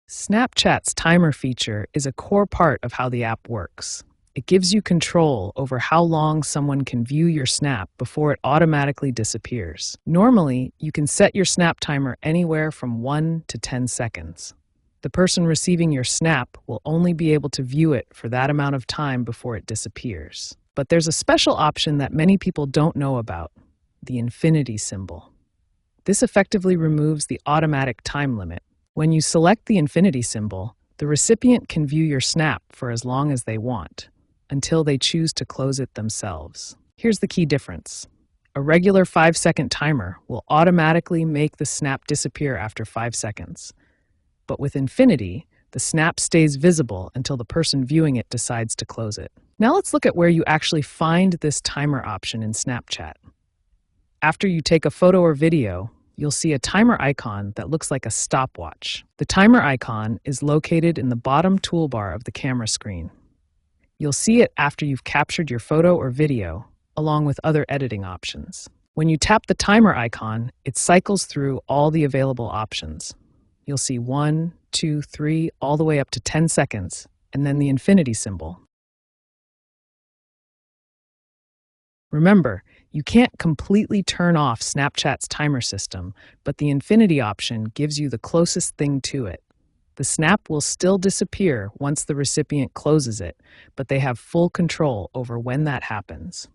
Snapchat's timer feature is a core part of how the app works. It gives you control over how long someone can view your snap before it automatically disappears. Normally, you can set your snap timer anywhere from 1 to 10 seconds. The person receiving your snap will only be able to view it for that amount of time before it disappears. But there's a special option that many people don't know about: the infinity symbol. This effectively removes the automatic time limit. When you select the infinity symbol, the recipient can view your snap for as long as they want, until they choose to close it themselves. Here's the key difference. A regular 5-second timer will automatically make the snap disappear after 5 seconds. But with infinity, the snap stays visible until the person viewing it decides to close it. Now let's look at where you actually find this timer option in Snapchat. After you take a photo or video, you'll see a timer icon that looks like a stopwatch. The timer icon is located in the bottom toolbar of the camera screen. You'll see it after you've captured your photo or video, along with other editing options. When you tap the timer icon, it cycles through all the available options. You'll see 1, 2, 3, all the way up to 10 seconds, and then the infinity symbol. Remember, you can't completely turn off Snapchat's timer system, but the infinity option gives you the closest thing to it. The snap will still disappear once the recipient closes it, but they have full control over when that happens.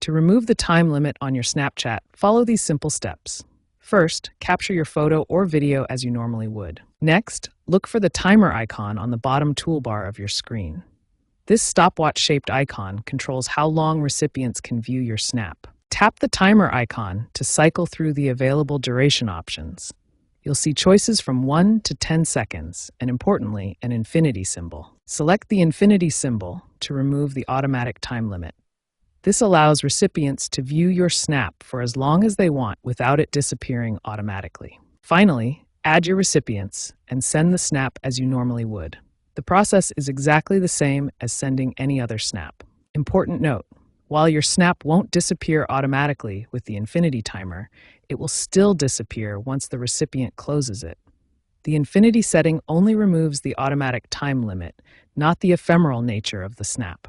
To remove the time limit on your Snapchat, follow these simple steps. First, capture your photo or video as you normally would. Next, look for the timer icon on the bottom toolbar of your screen. This stopwatch-shaped icon controls how long recipients can view your snap. Tap the timer icon to cycle through the available duration options. You'll see choices from 1 to 10 seconds, and importantly, an infinity symbol. Select the infinity symbol to remove the automatic time limit. This allows recipients to view your snap for as long as they want without it disappearing automatically. Finally, add your recipients and send the snap as you normally would. The process is exactly the same as sending any other snap. Important note: while your snap won't disappear automatically with the infinity timer, it will still disappear once the recipient closes it. The infinity setting only removes the automatic time limit, not the ephemeral nature of the snap.